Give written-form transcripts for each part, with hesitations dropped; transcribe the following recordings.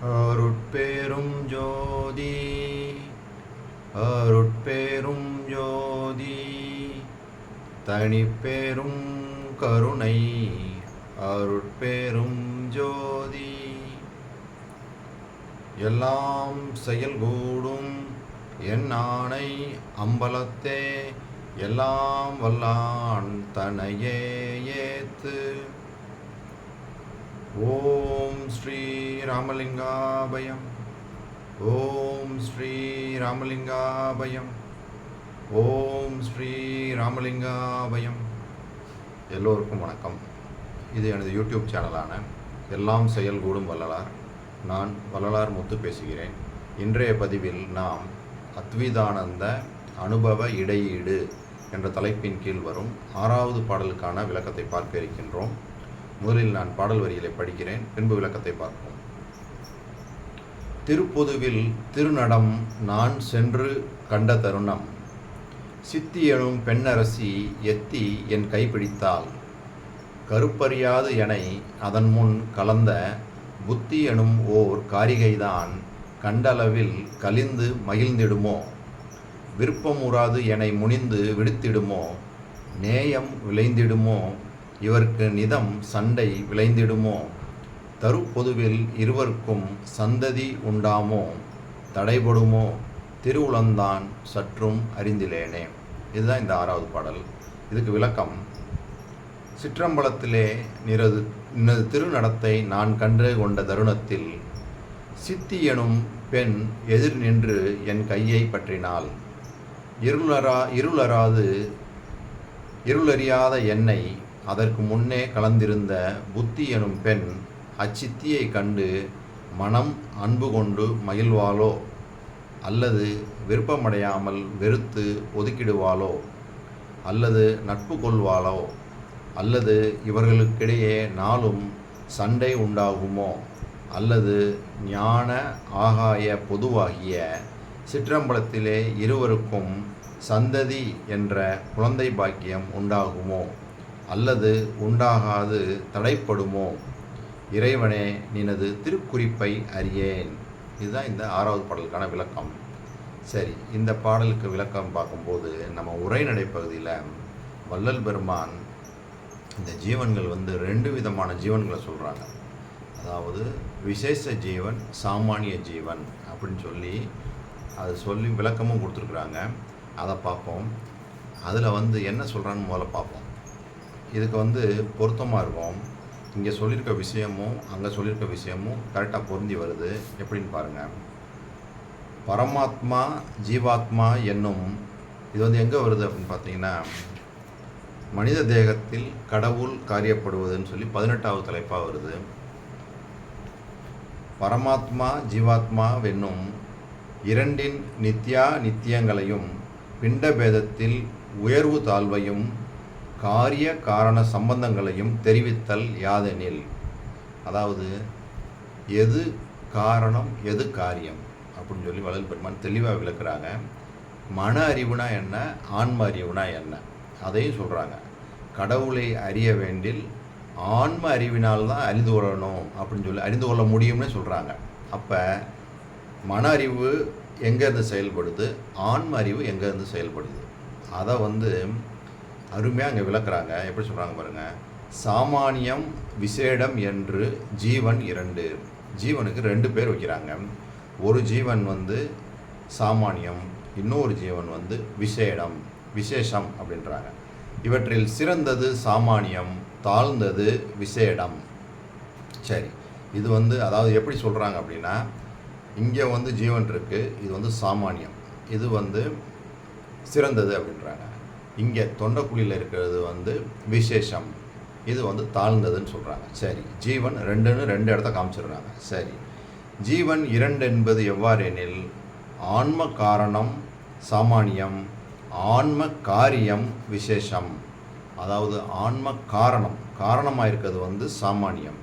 அருட்பேரும் ஜோதி அருட்பேரும் ஜோதி தனிப்பேரும் கருணை அருட்பேரும் ஜோதி எல்லாம் செயல்கூடும் என் ஆணை அம்பலத்தே எல்லாம் வல்லான் தனையே ஏத்து. ஓம் ஸ்ரீ ராமலிங்காபயம். ஓம் ஸ்ரீ ராமலிங்காபயம். ஓம் ஸ்ரீ ராமலிங்காபயம். எல்லோருக்கும் வணக்கம். இது எனது யூடியூப் சேனலான எல்லாம் செயல்கூடும் வள்ளலார். நான் வள்ளலார் முத்து பேசுகிறேன். இன்றைய பதிவில் நாம் அத்வைதானந்த அனுபவ இடையீடு என்ற தலைப்பின் கீழ் வரும் 6வது பாடலுக்கான விளக்கத்தை பார்க்க இருக்கின்றோம். முதலில் நான் பாடல் வரிகளை படிக்கிறேன், பின்பு விளக்கத்தை பார்ப்போம். திருப்பொதுவில் திருநடம் நான் சென்று கண்ட தருணம், சித்தி எனும் பெண்ணரசி எத்தி என் கைப்பிடித்தாள், கருப்பறியாது எனை அதன் முன் கலந்த புத்தி எனும் ஓர் காரிகைதான் கண்டளவில் கலிந்து மகிழ்ந்திடுமோ, விருப்பமுறாது எனை முனிந்து விடுத்திடுமோ, நேயம் விளைந்திடுமோ, இவர்க்கு நிதம் சண்டை விளைந்திடுமோ, தருப்பொதுவில் இருவருக்கும் சந்ததி உண்டாமோ, தடைபடுமோ, திருவுளந்தான் சற்றும் அறிந்திலேனே. இதுதான் இந்த 6வது பாடல். இதுக்கு விளக்கம்: சிற்றம்பலத்திலே நினது திருநடத்தை நான் கண்டு கொண்ட தருணத்தில் சித்தி எனும் பெண் எதிர் நின்று என் கையை பற்றினாள். இருளறியாத என்னை அதற்கு முன்னே கலந்திருந்த புத்தி எனும் பெண் அச்சித்தியை கண்டு மனம் அன்பு கொண்டு மகிழ்வாளோ, அல்லது விருப்பமடையாமல் வெறுத்து ஒதுக்கிடுவாளோ, அல்லது நட்பு கொள்வாளோ, அல்லது இவர்களுக்கிடையே நாளும் சண்டை உண்டாகுமோ, அல்லது ஞான ஆகாய பொதுவாகிய சிற்றம்பலத்திலே இருவருக்கும் சந்ததி என்ற குழந்தை பாக்கியம் உண்டாகுமோ, அல்லது உண்டாகாது தடைப்படுமோ, இறைவனே நினது திருக்குறிப்பை அறியேன். இதுதான் இந்த 6வது பாடலுக்கான விளக்கம். சரி, இந்த பாடலுக்கு விளக்கம் பார்க்கும்போது நம்ம உரைநடை பகுதியில் வள்ளல் பெருமான் இந்த ஜீவன்கள் 2 விதமான ஜீவன்களை சொல்கிறாங்க. அதாவது விசேஷ ஜீவன், சாமானிய ஜீவன் அப்படின்னு சொல்லி விளக்கமும் கொடுத்துருக்குறாங்க. அதை பார்ப்போம். அதில் என்ன சொல்கிறான்னு முதல்ல பார்ப்போம். இதுக்கு பொருத்தமாக இருக்கும். இங்கே சொல்லியிருக்க விஷயமும் அங்கே சொல்லியிருக்க விஷயமும் கரெக்டாக பொருந்தி வருது. எப்படின்னு பாருங்கள். பரமாத்மா ஜீவாத்மா என்னும் இது எங்கே வருது அப்படின்னு பார்த்தீங்கன்னா, மனித தேகத்தில் கடவுள் காரியப்படுவதுன்னு சொல்லி 18வது தலைப்பாக வருது. பரமாத்மா ஜீவாத்மா என்னும் இரண்டின் நித்யா நித்தியங்களையும் பிண்டபேதத்தில் உயர்வு தாழ்வையும் காரிய காரண சம்பந்தங்களையும் தெரிவித்தல் யாதெனில், அதாவது எது காரணம் எது காரியம் அப்படின்னு சொல்லி வள்ளல் பெருமான் தெளிவாக விளக்குறாங்க. மன அறிவுனா என்ன, ஆன்ம அறிவுனா என்ன, அதையும் சொல்கிறாங்க. கடவுளை அறிய வேண்டில் ஆன்ம அறிவினால் தான் அறிந்து கொள்ளணும் அப்படின்னு சொல்லி அறிந்து கொள்ள முடியும்னு சொல்கிறாங்க. அப்போ மன அறிவு எங்கேருந்து செயல்படுது, ஆன்ம அறிவு எங்கேருந்து செயல்படுது, அதை அருமையாக அங்கே விளக்குறாங்க. எப்படி சொல்கிறாங்க பாருங்கள். சாமானியம் விசேடம் என்று ஜீவன் 2. ஜீவனுக்கு 2 பேர் வைக்கிறாங்க. ஒரு ஜீவன் சாமானியம், இன்னொரு ஜீவன் விசேடம் விசேஷம் அப்படின்றாங்க. இவற்றில் சிறந்தது சாமானியம், தாழ்ந்தது விசேடம். சரி, இது அதாவது எப்படி சொல்கிறாங்க அப்படின்னா, இங்கே ஜீவன் இருக்குது, இது சாமானியம், இது சிறந்தது அப்படின்றாங்க. இங்கே தொண்டைக்குழியில் இருக்கிறது விசேஷம், இது தாழ்ந்ததுன்னு சொல்கிறாங்க. சரி, ஜீவன் 2ன்னு 2 இடத்த காமிச்சிடுறாங்க. சரி, ஜீவன் 2 என்பது எவ்வாறு எனில், ஆன்ம காரணம் சாமானியம், ஆன்ம காரியம் விசேஷம். அதாவது ஆன்ம காரணமாக இருக்கிறது சாமானியம்,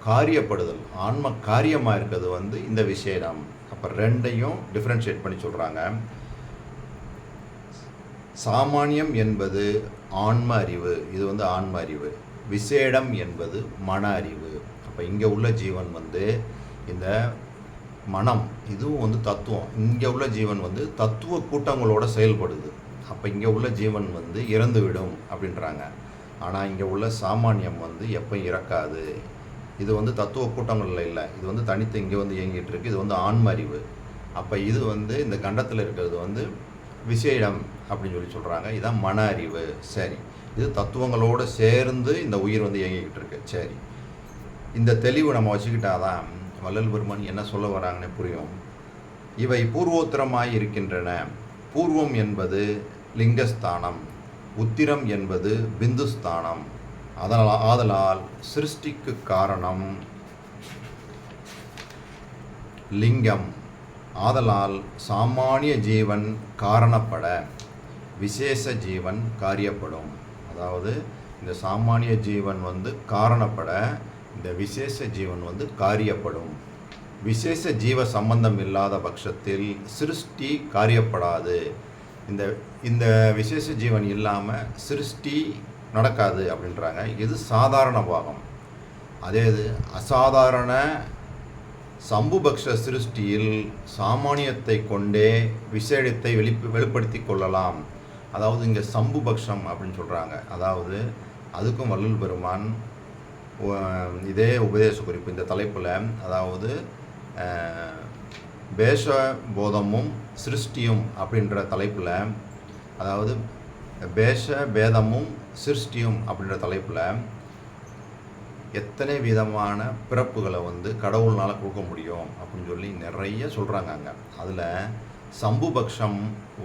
காரியப்படுதல் ஆன்ம காரியமாக இருக்கிறது இந்த விசேடம். அப்போ 2ஐயும் டிஃப்ரென்ஷியேட் பண்ணி சொல்கிறாங்க. சாமானியம் என்பது ஆன்ம அறிவு, இது ஆன்ம அறிவு. விசேடம் என்பது மன அறிவு. அப்போ இங்கே உள்ள ஜீவன் இந்த மனம் இதுவும் வந்து தத்துவம். இங்கே உள்ள ஜீவன் வந்து தத்துவ கூட்டங்களோட செயல்படுது. அப்போ இங்கே உள்ள ஜீவன் வந்து இறந்துவிடும் அப்படின்றாங்க. ஆனால் இங்கே உள்ள சாமானியம் வந்து எப்போ இறக்காது. இது வந்து தத்துவ கூட்டங்களில் இல்லை, இது வந்து தனித்து இங்கே வந்து இயங்கிட்டு இருக்கு. இது வந்து ஆன்ம அறிவு. அப்போ இது வந்து இந்த கண்டத்தில் இருக்கிறது வந்து விசேடம் அப்படின்னு சொல்கிறாங்க. இதுதான் மன அறிவு. சரி, இது தத்துவங்களோடு சேர்ந்து இந்த உயிர் வந்து இயங்கிக்கிட்டு இருக்கு. சரி, இந்த தெளிவு நம்ம வச்சுக்கிட்டாதான் வள்ளல் பெருமான் என்ன சொல்ல வராங்கன்னு புரியும். இவை பூர்வோத்திரமாய் இருக்கின்றன. பூர்வம் என்பது லிங்கஸ்தானம், உத்திரம் என்பது பிந்துஸ்தானம். ஆதலால் சிருஷ்டிக்கு காரணம் லிங்கம். ஆதலால் சாமானிய ஜீவன் காரணப்பட விசேஷ ஜீவன் காரியப்படும். அதாவது இந்த சாமானிய ஜீவன் வந்து காரணப்பட இந்த விசேஷ ஜீவன் வந்து காரியப்படும். விசேஷ ஜீவ சம்பந்தம் இல்லாத பட்சத்தில் சிருஷ்டி காரியப்படாது. இந்த விசேஷ ஜீவன் இல்லாமல் சிருஷ்டி நடக்காது அப்படின்றாங்க. இது சாதாரண பாகம். அதே இது அசாதாரண சம்புபக்ஷ சிருஷ்டியில் சாமானியத்தை கொண்டே விசேடத்தை வெளிப்படுத்தி கொள்ளலாம். அதாவது இங்கே சம்புபக்ஷம் அப்படின்னு சொல்கிறாங்க. அதாவது அதுக்கும் வள்ளல் பெருமான் இதே உபதேச குறிப்பு இந்த தலைப்பில், அதாவது பேஷ போதமும் சிருஷ்டியும் அப்படின்ற தலைப்பில், அதாவது பேஷ பேதமும் சிருஷ்டியும் அப்படின்ற தலைப்பில் எத்தனை விதமான பிறப்புகளை வந்து கடவுள்னால் கொடுக்க முடியும் அப்படின்னு சொல்லி நிறைய சொல்கிறாங்க அங்கே. அதில் சம்புபக்ஷம்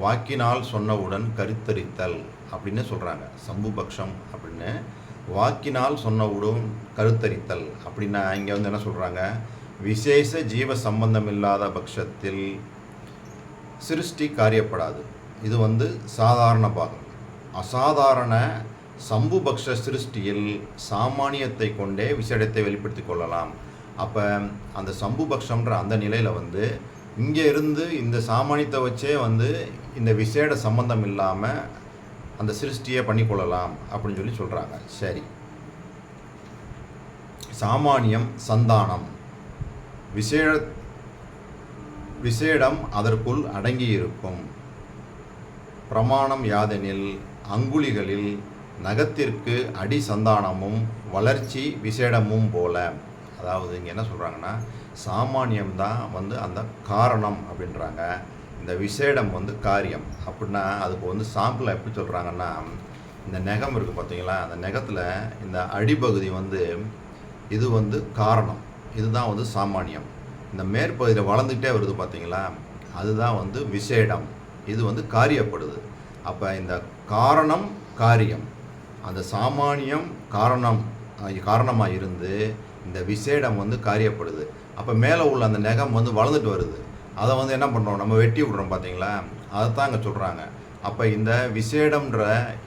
வாக்கினால் சொன்னவுடன் கருத்தரித்தல் அப்படின்னு சொல்கிறாங்க. சம்புபக்ஷம் அப்படின்னு வாக்கினால் சொன்னவுடன் கருத்தரித்தல் அப்படின்னா இங்கே வந்து என்ன சொல்கிறாங்க, விசேஷ ஜீவ சம்பந்தம் இல்லாத பட்சத்தில் சிருஷ்டி காரியப்படாது. இது வந்து சாதாரண பாகம். அசாதாரண சம்புபக்ஷ சிருஷ்டியில் சாமானியத்தை கொண்டே விசேடத்தை வெளிப்படுத்தி கொள்ளலாம். அப்போ அந்த சம்புபக்ஷம்ன்ற அந்த நிலையில் வந்து இங்கே இருந்து இந்த சாமானியத்தை வச்சே வந்து இந்த விசேட சம்பந்தம் இல்லாமல் அந்த சிருஷ்டியை பண்ணிக்கொள்ளலாம் அப்படின்னு சொல்லி சொல்கிறாங்க. சரி, சாமானியம் சந்தானம், விசேடம் அதற்குள் அடங்கியிருக்கும். பிரமாணம் யாதெனில் அங்குலிகளில் நகத்திற்கு அடி சந்தானமும் வளர்ச்சி விசேடமும் போல. அதாவது இங்கே என்ன சொல்கிறாங்கன்னா, சாமானியம்தான் வந்து அந்த காரணம் அப்படின்றாங்க, இந்த விசேடம் வந்து காரியம். அப்படின்னா அதுக்கு வந்து சாம்பிள் எப்படி சொல்கிறாங்கன்னா, இந்த நெகம் இருக்குது பார்த்தீங்களா, அந்த நெகத்தில் இந்த அடிப்பகுதி வந்து இது வந்து காரணம், இதுதான் வந்து சாமானியம். இந்த மேற்பகுதியில் வளர்ந்துக்கிட்டே வருது பார்த்தீங்களா, அதுதான் வந்து விசேடம், இது வந்து காரியப்படுது. அப்போ இந்த காரணம் காரியம், அந்த சாமானியம் காரணமாக இருந்து இந்த விசேடம் வந்து காரியப்படுது. அப்போ மேலே உள்ள அந்த நெகம் வந்து வளர்ந்துட்டு வருது, அதை வந்து என்ன பண்ணுறோம், நம்ம வெட்டி விட்றோம் பார்த்தீங்களா, அதை தான் இங்கே சொல்கிறாங்க. அப்போ இந்த விசேடம்ன்ற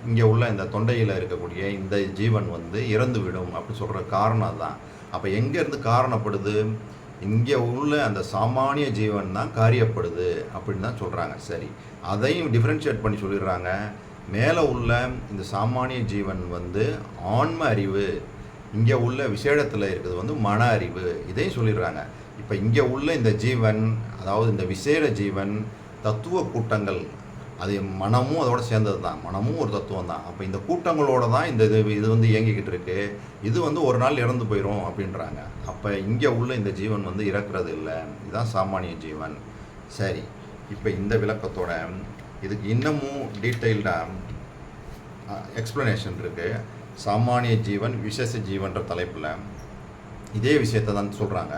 இங்கே உள்ள இந்த தொண்டையில் இருக்கக்கூடிய இந்த ஜீவன் வந்து இறந்து விடும் அப்படி சொல்கிற காரணம் தான். அப்போ எங்கேருந்து காரணப்படுது, இங்கே உள்ள அந்த சாமானிய ஜீவன் தான் காரியப்படுது அப்படின்னு தான் சொல்கிறாங்க. சரி, அதையும் டிஃப்ரென்ஷியேட் பண்ணி சொல்லிடுறாங்க. மேலே உள்ள இந்த சாமானிய ஜீவன் வந்து ஆன்ம அறிவு, இங்கே உள்ள விசேடத்தில் இருக்கிறது வந்து மன அறிவு, இதையும் சொல்லிடுறாங்க. இப்போ இங்கே உள்ள இந்த ஜீவன், அதாவது இந்த விசேட ஜீவன் தத்துவ கூட்டங்கள், அது மனமும் அதோட சேர்ந்தது தான், மனமும் ஒரு தத்துவம் தான். அப்போ இந்த கூட்டங்களோட தான் இந்த இது வந்து இயங்கிக்கிட்டு இருக்கு. இது வந்து ஒரு நாள் இறந்து போயிடும் அப்படின்றாங்க. அப்போ இங்கே உள்ள இந்த ஜீவன் வந்து இறக்குறது இல்லை, இதுதான் சாமானிய ஜீவன். சரி, இப்போ இந்த விளக்கத்தோட இதுக்கு இன்னமும் டீட்டெயில்டாக எக்ஸ்ப்ளனேஷன் இருக்குது. சாமானிய ஜீவன் விசேஷ ஜீவன்ற தலைப்பில் இதே விஷயத்தை தான் சொல்கிறாங்க.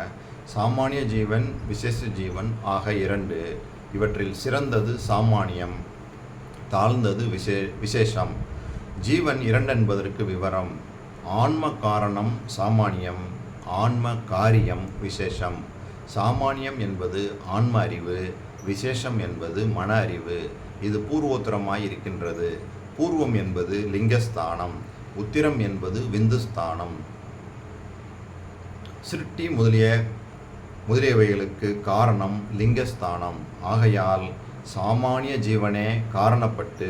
சாமானிய ஜீவன் விசேஷ ஜீவன் ஆக இரண்டு. இவற்றில் சிறந்தது சாமானியம், தாழ்ந்தது விசேஷம். ஜீவன் இரண்டென்பதற்கு விவரம். ஆன்ம காரணம் சாமானியம், ஆன்ம காரியம் விசேஷம். சாமானியம் என்பது ஆன்ம அறிவு, விசேஷம் என்பது மன அறிவு. இது பூர்வோத்தரமாய் இருக்கின்றது. பூர்வம் என்பது லிங்கஸ்தானம், உத்திரம் என்பது விந்துஸ்தானம். சிருஷ்டி முதலியவைகளுக்கு காரணம் லிங்கஸ்தானம். ஆகையால் சாமானிய ஜீவனே காரணப்பட்டு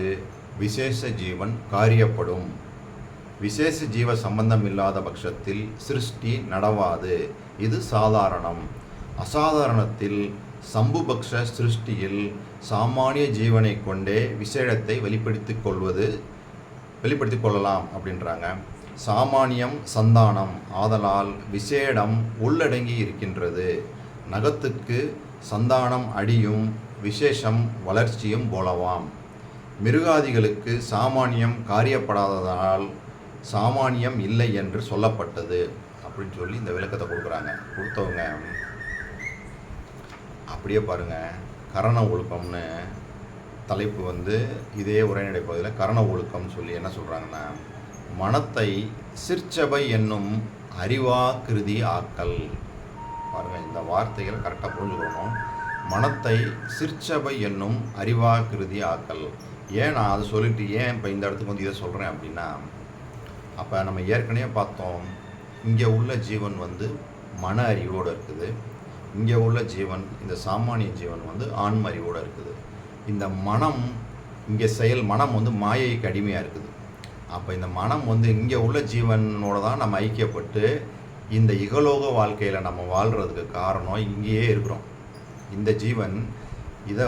விசேஷ ஜீவன் காரியப்படும். விசேஷ ஜீவ சம்பந்தம் இல்லாத பட்சத்தில் சிருஷ்டி நடவாது. இது சாதாரணம். அசாதாரணத்தில் சம்புபக்ஷ சிருஷ்டியில் சாமானிய ஜீவனை கொண்டே விசேடத்தை வெளிப்படுத்திக் கொள்ளலாம் அப்படின்றாங்க. சாமானியம் சந்தானம் ஆதலால் விசேடம் உள்ளடங்கி இருக்கின்றது. நகத்துக்கு சந்தானம் அடியும் விசேஷம் வளர்ச்சியும் போலவாம். மிருகாதிகளுக்கு சாமானியம் காரியப்படாததால் சாமானியம் இல்லை என்று சொல்லப்பட்டது அப்படின்னு சொல்லி இந்த விளக்கத்தை கொடுத்தவங்க அப்படியே பாருங்கள். கரண ஒழுக்கம்னு தலைப்பு இதே உரைநடை பகுதியில் கரண ஒழுக்கம்னு சொல்லி என்ன சொல்கிறாங்கன்னா, மனத்தை சிற்சபை என்னும் அறிவாக்கிருதி ஆக்கல். பாருங்கள், இந்த வார்த்தைகளை கரெக்டாக புரிஞ்சுக்கணும். மனத்தை சிற்சபை என்னும் அறிவாக்கிருதி ஆக்கல். ஏன் நான் அதை சொல்லிட்டு ஏன் இப்போ இந்த இடத்துக்கு இதை சொல்கிறேன் அப்படின்னா, அப்போ நம்ம ஏற்கனவே பார்த்தோம், இங்கே உள்ள ஜீவன் மன அறிவோடு இருக்குது. இங்கே உள்ள ஜீவன், இந்த சாமானிய ஜீவன் ஆன்ம அறிவோடு இருக்குது. இந்த மனம் இங்கே மனம் மாயைக்கு அடிமையாக இருக்குது. அப்போ இந்த மனம் இங்கே உள்ள ஜீவனோட தான் நம்ம ஐக்கியப்பட்டு இந்த இகலோக வாழ்க்கையில் நம்ம வாழ்கிறதுக்கு காரணம் இங்கேயே இருக்கிறோம். இந்த ஜீவன் இதை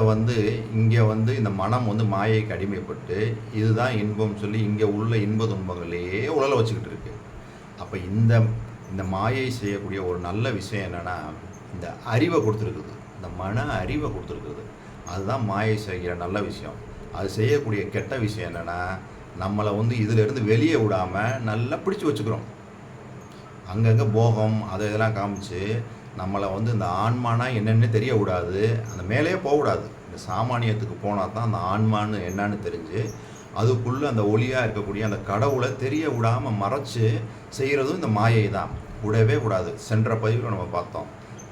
இங்கே இந்த மனம் மாயைக்கு அடிமைப்பட்டு இதுதான் இன்பம் சொல்லி இங்கே உள்ள இன்ப துன்பங்களையே உழல வச்சுக்கிட்டு இருக்கு. அப்போ இந்த மாயை செய்யக்கூடிய ஒரு நல்ல விஷயம் என்னென்னா, இந்த அறிவை கொடுத்துருக்குது, இந்த மன அறிவை கொடுத்துருக்குது. அதுதான் மாயை செய்கிற நல்ல விஷயம். அது செய்யக்கூடிய கெட்ட விஷயம் என்னென்னா, நம்மளை இதிலேருந்து வெளியே விடாமல் நல்லா பிடிச்சி வச்சுக்கிறோம். அங்கங்கே போகம் அதை இதெல்லாம் காமிச்சு நம்மளை இந்த ஆன்மானா என்னென்னு தெரிய விடாது, அந்த மேலேயே போகக்கூடாது. இந்த சாமானியத்துக்கு போனால் தான் அந்த ஆன்மான்னு என்னன்னு தெரிஞ்சு அதுக்குள்ளே அந்த ஒளியாக இருக்கக்கூடிய அந்த கடவுளை தெரிய விடாமல் மறைச்சி செய்கிறதும் இந்த மாயை தான். விடவே கூடாது. சென்ற பதிவில் நம்ம பார்த்தோம்,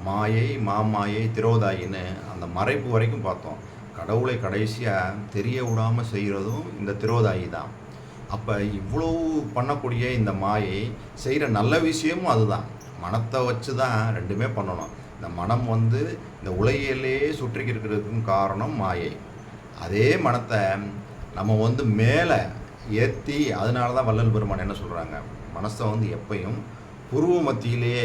மாயை மாமாயை திரோதாயின்னு அந்த மறைப்பு வரைக்கும் பார்த்தோம். கடவுளை கடைசியாக தெரிய விடாமல் செய்கிறதும் இந்த திரோதாயி தான். அப்போ இவ்வளோ பண்ணக்கூடிய இந்த மாயை செய்கிற நல்ல விஷயமும் அதுதான். மனத்தை வச்சு தான் ரெண்டுமே பண்ணணும். இந்த மனம் இந்த உலகிலே சுற்றிக்கிறதுக்கும் காரணம் மாயை. அதே மனத்தை நம்ம மேலே ஏற்றி, அதனால தான் வள்ளல் பெருமான் என்ன சொல்கிறாங்க, மனசை எப்பையும் புருவ மத்தியிலேயே,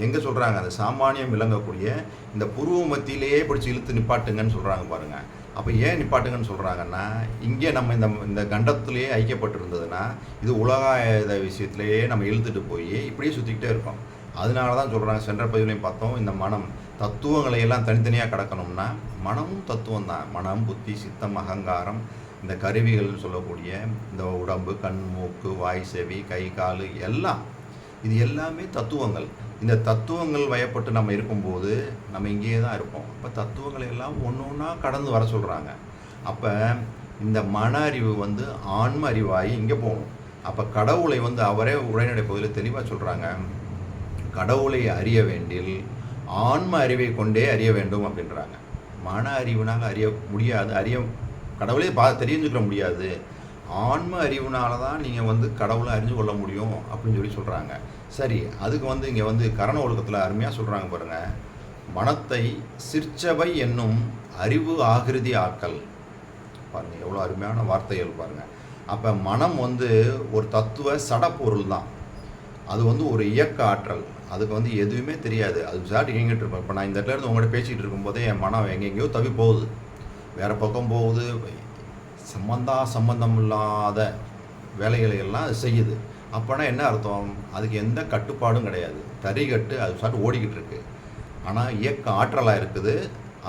எங்கே சொல்கிறாங்க, அந்த சாமானியம் விளங்கக்கூடிய இந்த புருவ மத்தியிலேயே பிடிச்சி இழுத்து நிப்பாட்டுங்கன்னு சொல்கிறாங்க பாருங்கள். அப்போ ஏன் நிப்பாட்டுங்கன்னு சொல்கிறாங்கன்னா, இங்கே நம்ம இந்த கண்டத்திலேயே ஐக்கியப்பட்டிருந்ததுன்னா இது உலகாயுத விஷயத்துலேயே நம்ம இழுத்துட்டு போய் இப்படியே சுற்றிக்கிட்டே இருக்கோம். அதனால தான் சொல்கிறாங்க, சென்ற பதிவுலையும் பார்த்தோம், இந்த மனம் தத்துவங்களை எல்லாம் தனித்தனியாக கடக்கணும்னா மனமும் தத்துவம் தான். மனம், புத்தி, சித்தம், அகங்காரம், இந்த கருவிகள் சொல்லக்கூடிய இந்த உடம்பு, கண், மூக்கு, வாய், செவி, கை, கால் எல்லாம், இது எல்லாமே தத்துவங்கள். இந்த தத்துவங்கள் வயப்பட்டு நம்ம இருக்கும்போது நம்ம இங்கேயே தான் இருப்போம். அப்போ தத்துவங்களை எல்லாம் ஒன்று ஒன்றா கடந்து வர சொல்கிறாங்க. அப்போ இந்த மன அறிவு ஆன்ம அறிவாகி இங்கே போகணும். அப்போ கடவுளை அவரே உரைநடை பகுதியில் தெளிவாக சொல்கிறாங்க, கடவுளை அறிய வேண்டில் ஆன்ம அறிவை கொண்டே அறிய வேண்டும் அப்படின்றாங்க. மன அறிவுனால் அறிய முடியாது, கடவுளே தெரிஞ்சுக்கிற முடியாது. ஆன்ம அறிவுனால தான் நீங்கள் கடவுளை அறிஞ்சு கொள்ள முடியும் அப்படின்னு சொல்கிறாங்க. சரி, அதுக்கு இங்கே கரண ஒழுக்கத்தில் அருமையாக சொல்கிறாங்க பாருங்கள், மனத்தை சிற்சபை என்னும் அறிவு ஆகிருதி ஆக்கல். பாருங்கள் எவ்வளோ அருமையான வார்த்தைகள் பாருங்கள். அப்போ மனம் ஒரு தத்துவ சடப்பொருள் தான். அது ஒரு இயக்க ஆற்றல். அதுக்கு எதுவுமே தெரியாது, அது சாட்டி இயங்கிட்டு இருப்பேன். இப்போ நான் இந்த இடத்துல இருந்து உங்கள்கிட்ட பேசிகிட்டு இருக்கும்போதே என் மனம் எங்கெங்கேயோ தவி போகுது, வேறு பக்கம் போகுது, சம்பந்தம் இல்லாத வேலைகளை எல்லாம் அது செய்யுது. அப்போனா என்ன அர்த்தம், அதுக்கு எந்த கட்டுப்பாடும் கிடையாது, தறிகட்டு அது சாட்டு ஓடிக்கிட்டு இருக்கு. ஆனால் இயக்க ஆற்றலாக இருக்குது,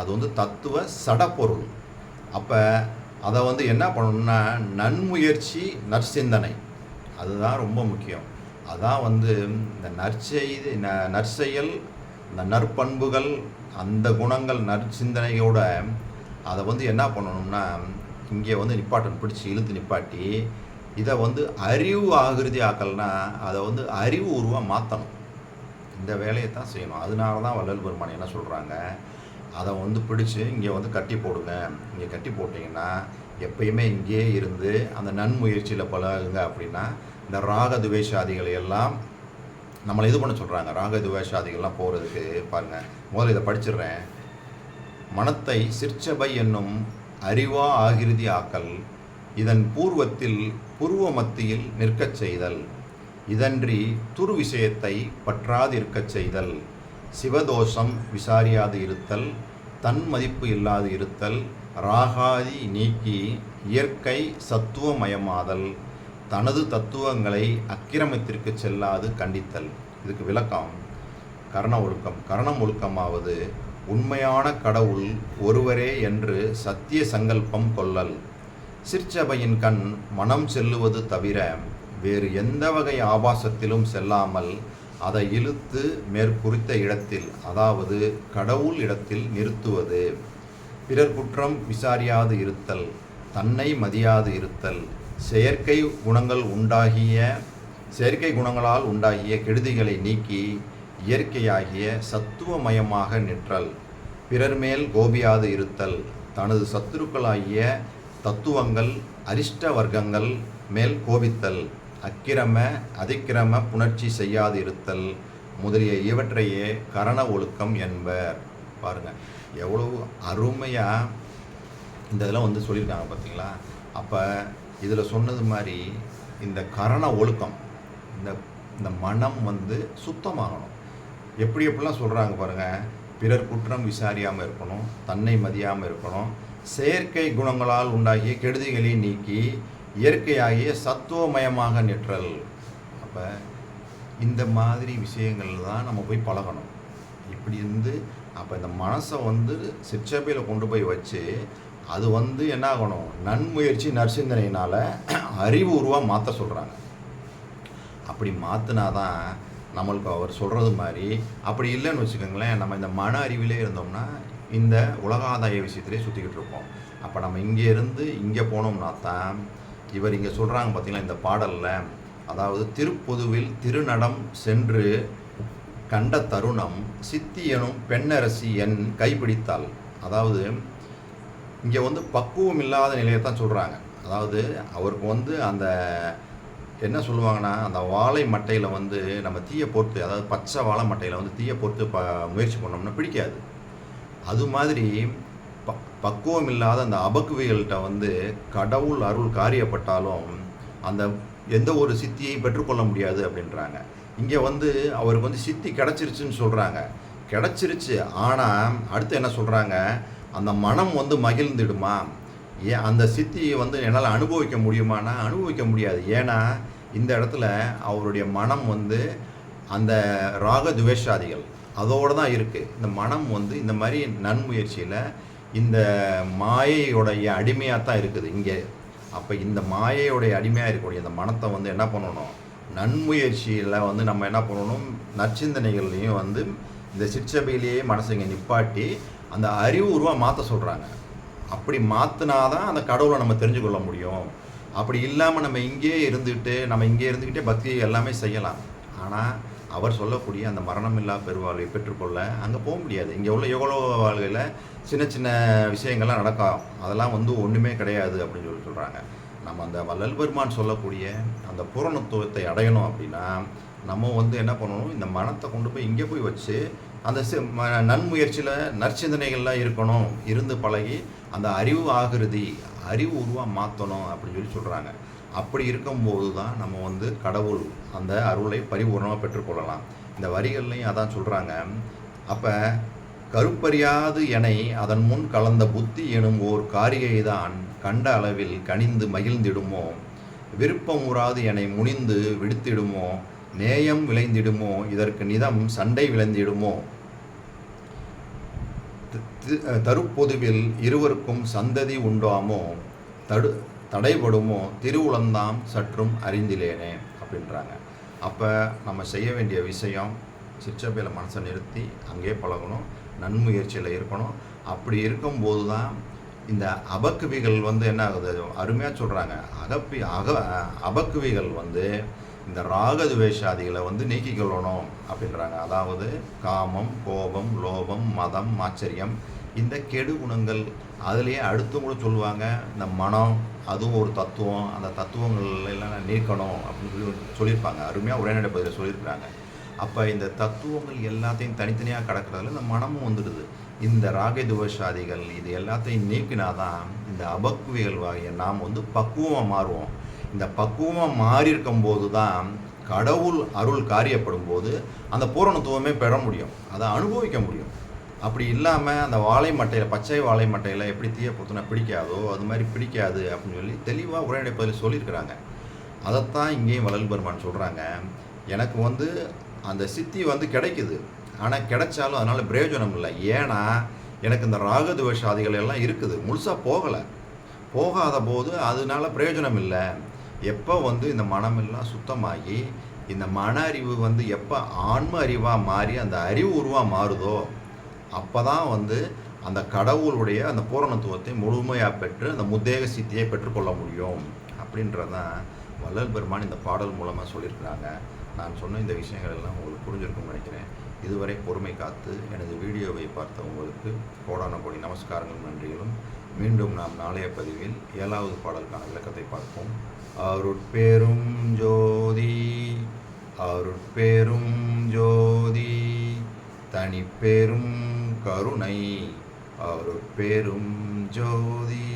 அது தத்துவ சடப்பொருள். அப்போ அதை என்ன பண்ணணும்னா நன்முயற்சி, நற்சிந்தனை, அதுதான் ரொம்ப முக்கியம். அதான் இந்த நற்செயல், இந்த நற்பண்புகள், அந்த குணங்கள், நற்சிந்தனையோட அதை என்ன பண்ணணும்னா இங்கே நிப்பாட்டணும், பிடிச்சி இழுத்து நிப்பாட்டி இதை அறிவு ஆகிருதி ஆக்கல்னா அதை அறிவு உருவாக மாற்றணும். இந்த வேலையை தான் செய்யணும். அதனால தான் வள்ளல் பெருமான் என்ன சொல்கிறாங்க, அதை பிடிச்சி இங்கே கட்டி போடுங்க. இங்கே கட்டி போட்டிங்கன்னா எப்பயுமே இங்கேயே இருந்து அந்த நன்முயற்சியில் பழகுங்க. அப்படின்னா இந்த ராக துவேஷாதிகளை எல்லாம் நம்மளை இது பண்ண சொல்கிறாங்க. ராக துவேஷாதிகள்லாம் போகிறதுக்கு பாருங்கள், முதல்ல இதை படிச்சிடுறேன். மனத்தை சிற்சபை என்னும் அறிவா ஆகிருதி ஆக்கல், இதன் பூர்வத்தில் புருவ மத்தியில் நிற்கச் செய்தல், இதன்றி துரு விஷயத்தை பற்றாதிருக்கச் செய்தல், சிவதோஷம் விசாரியாது இருத்தல், தன் மதிப்பு இல்லாது இருத்தல், ராகாதி நீக்கி இயற்கை சத்துவமயமாதல், தனது தத்துவங்களை அக்கிரமத்திற்கு செல்லாது கண்டித்தல். இதுக்கு விளக்கம் கரண ஒழுக்கம். கரணம் ஒழுக்கமாவது உண்மையான கடவுள் ஒருவரே என்று சத்திய சங்கல்பம் கொள்ளல், சிற்சபையின் கண் மனம் செல்லுவது தவிர வேறு எந்த வகை ஆபாசத்திலும் செல்லாமல் அதை இழுத்து மேற்குறித்த இடத்தில், அதாவது கடவுள் இடத்தில் நிறுத்துவது, பிறர் குற்றம் விசாரியாது இருத்தல், தன்னை மதியாது இருத்தல், செயற்கை குணங்களால் உண்டாகிய கெடுதிகளை நீக்கி இயற்கையாகிய சத்துவமயமாக நிற்றல், பிறர் மேல் கோபியாது இருத்தல், தனது சத்துருக்களாகிய தத்துவங்கள் அரிஷ்ட வர்க்கங்கள் மேல் கோபித்தல், அக்கிரம அதிக்கிரம புணர்ச்சி செய்யாது இருத்தல் முதலிய இவற்றையே கரண ஒழுக்கம் என்பர். பாருங்கள் எவ்வளவு அருமையாக இந்த இதெல்லாம் சொல்லியிருக்காங்க பார்த்தீங்களா. அப்போ இதில் சொன்னது மாதிரி இந்த கரண ஒழுக்கம், இந்த மனம் சுத்தமாகணும். எப்படிலாம் சொல்கிறாங்க பாருங்கள். பிறர் குற்றம் விசாரியாமல் இருக்கணும், தன்னை மதியாமல் இருக்கணும், செயற்கை குணங்களால் உண்டாகிய கெடுதிகளை நீக்கி இயற்கையாகிய சத்துவமயமாக நிற்றல். அப்போ இந்த மாதிரி விஷயங்கள் தான் நம்ம போய் பழகணும். இப்படி அப்போ இந்த மனசை சிற்சபையில் கொண்டு போய் வச்சு அது என்ன ஆகணும், நன்முயற்சி நற்சிந்தனையினால் அறிவு உருவாக மாற்ற சொல்கிறாங்க. அப்படி மாற்றினாதான் நம்மளுக்கு அவர் சொல்கிறது மாதிரி. அப்படி இல்லைன்னு வச்சுக்கோங்களேன், நம்ம இந்த மன அறிவிலே இருந்தோம்னா இந்த உலகாதாய விஷயத்திலே சுற்றிக்கிட்டு இருப்போம். அப்போ நம்ம இங்கே இருந்து இங்கே போனோம்னா தான் இவர் இங்கே சொல்கிறாங்க பார்த்தீங்களா இந்த பாடலில். அதாவது திருப்பொதுவில் திருநடம் சென்று கண்ட தருணம் சித்தி எனும் பெண்ணரசி என் கைப்பிடித்தாள். அதாவது இங்கே பக்குவம் இல்லாத நிலையை தான் சொல்கிறாங்க. அதாவது அவருக்கு அந்த என்ன சொல்லுவாங்கன்னா, அந்த வாழை மட்டையில் நம்ம தீயை பொறுத்து, அதாவது பச்சை வாழை மட்டையில் தீயை பொறுத்து முயற்சி பண்ணோம்னா பிடிக்காது. அது மாதிரி பக்குவம் இல்லாத அந்த அபக்குவிகள்கிட்ட கடவுள் அருள் காரியப்பட்டாலும் அந்த எந்த ஒரு சித்தியை பெற்றுக்கொள்ள முடியாது அப்படின்றாங்க. இங்கே அவருக்கு சித்தி கிடச்சிருச்சுன்னு சொல்கிறாங்க. கிடச்சிருச்சு, ஆனால் அடுத்து என்ன சொல்கிறாங்க, அந்த மனம் மகிழ்ந்துடுமா, ஏன் அந்த சித்தியை என்னால் அனுபவிக்க முடியுமானா அனுபவிக்க முடியாது. ஏன்னா இந்த இடத்துல அவருடைய மனம் அந்த ராக துவேஷாதிகள் அதோடு தான் இருக்குது. இந்த மனம் இந்த மாதிரி நன்முயற்சியில் இந்த மாயையோடைய அடிமையாக தான் இருக்குது இங்கே. அப்போ இந்த மாயையோடைய அடிமையாக இருக்கக்கூடிய இந்த மனத்தை என்ன பண்ணணும், நன்முயற்சியில் நம்ம என்ன பண்ணணும், நற்சிந்தனைகள்லையும் இந்த சிற்சபையிலேயே மனசை இங்கே நிப்பாட்டி அந்த அறிவு உருவாக மாற்ற சொல்கிறாங்க. அப்படி மாற்றினாதான் அந்த கடவுளை நம்ம தெரிஞ்சு கொள்ள முடியும். அப்படி இல்லாமல் நம்ம இங்கே இருந்துக்கிட்டே பக்தி எல்லாமே செய்யலாம். ஆனால் அவர் சொல்லக்கூடிய அந்த மரணமில்லா பெருவாழ்வை பெற்றுக்கொள்ள அங்கே போக முடியாது. இங்கே உள்ள எவ்வளோ வாழ்க்கையில் சின்ன சின்ன விஷயங்கள்லாம் நடக்கும், அதெல்லாம் ஒன்றுமே கிடையாது அப்படின்னு சொல்கிறாங்க. நம்ம அந்த வள்ளல் பெருமான் சொல்லக்கூடிய அந்த பூரணத்துவத்தை அடையணும் அப்படின்னா நம்ம என்ன பண்ணணும், இந்த மனத்தை கொண்டு போய் இங்கே போய் வச்சு அந்த நன்முயற்சியில் நற்சிந்தனைகள்லாம் இருக்கணும், இருந்து பழகி அந்த அறிவு உருவாக மாற்றணும் அப்படின்னு சொல்கிறாங்க. அப்படி இருக்கும்போது தான் நம்ம கடவுள் அந்த அருளை பரிபூர்ணமாக பெற்றுக்கொள்ளலாம். இந்த வரிகள்லையும் அதான் சொல்கிறாங்க. அப்போ கருப்பறியாது எனை அதன் முன் கலந்த புத்தி எனும் ஓர் காரிகை தான் கண்ட அளவில் கனிந்து மகிழ்ந்திடுமோ, விருப்பம் உறாது எனை முனிந்து விடுத்திடுமோ, நேயம் விளைந்திடுமோ, இதற்கு நிதம் சண்டை விளைந்திடுமோ, தருப்பொதுவில் இருவருக்கும் சந்ததி உண்டாமோ, தடைபடுமோ, திருவுளந்தாம் சற்றும் அறிந்திலேனே அப்படின்றாங்க. அப்போ நம்ம செய்ய வேண்டிய விஷயம், சிற்சபையில் மனசை நிறுத்தி அங்கே பழகணும், நன்முயற்சியில் இருக்கணும். அப்படி இருக்கும்போது தான் இந்த அபக்குவிகள் என்ன ஆகுது, அருமையாக சொல்கிறாங்க. அபக்குவிகள் இந்த ராகதுவேஷாதிகளை நீக்கிக்கொள்ளணும் அப்படின்றாங்க. அதாவது காமம், கோபம், லோபம், மதம், ஆச்சரியம், இந்த கெடு குணங்கள். அதுலேயே அடுத்தும் கூட சொல்லுவாங்க, இந்த மனம் அதுவும் ஒரு தத்துவம், அந்த தத்துவங்கள் எல்லாம் நீக்கணும் அப்படின்னு சொல்லியிருப்பாங்க. அருமையாக உரைநடை பதில் சொல்லியிருக்கிறாங்க. அப்போ இந்த தத்துவங்கள் எல்லாத்தையும் தனித்தனியாக கடக்கிறதுல இந்த மனமும் வந்துடுது. இந்த ராகதுவேஷாதிகள் இது எல்லாத்தையும் நீக்கினாதான் இந்த அபக்குவிகள் வாகிய நாம் பக்குவமாக மாறுவோம். இந்த பக்குவமாக மாறி இருக்கும்போது தான் கடவுள் அருள் காரியப்படும் போது அந்த பூரணத்துவமே பெற முடியும், அதை அனுபவிக்க முடியும். அப்படி இல்லாமல் அந்த வாழை மட்டையில், பச்சை வாழை மட்டையில் எப்படி தீய புத்துனா பிடிக்காதோ அது மாதிரி பிடிக்காது அப்படின்னு சொல்லி தெளிவாக உரைநடை பதில் சொல்லியிருக்கிறாங்க. அதைத்தான் இங்கேயும் வள்ளல் பெருமான் சொல்கிறாங்க. எனக்கு வந்து அந்த சித்தி வந்து கிடைக்குது, ஆனால் கிடைச்சாலும் அதனால் பிரயோஜனம் இல்லை. ஏன்னா எனக்கு இந்த ராகதுவேஷாதிகள் எல்லாம் இருக்குது, முழுசாக போகாத போது அதனால பிரயோஜனம் இல்லை. எப்போ வந்து இந்த மனமெல்லாம் சுத்தமாகி இந்த மன அறிவு வந்து எப்போ ஆன்ம அறிவாக மாறி அந்த அறிவு உருவாக மாறுதோ அப்போ தான் வந்து அந்த கடவுளுடைய அந்த பூரணத்துவத்தை முழுமையாக பெற்று அந்த முத்தேக சித்தியை பெற்றுக்கொள்ள முடியும் அப்படின்றதான் வள்ளல் பெருமான் இந்த பாடல் மூலமாக சொல்லியிருக்கிறாங்க. நான் சொன்ன இந்த விஷயங்கள் எல்லாம் உங்களுக்கு புரிஞ்சிருக்கும்னு நினைக்கிறேன். இதுவரை பொறுமை காத்து எனது வீடியோவை பார்த்த உங்களுக்கு கோடான கோடி நமஸ்காரங்களும் நன்றிகளும். மீண்டும் நாம் நாளைய பதிவில் 7வது பாடலுக்கான விளக்கத்தை பார்ப்போம். அருட்பெரும் ஜோதி அருட்பெரும் ஜோதி தனிப்பெரும் கருணை அருட்பெரும் ஜோதி.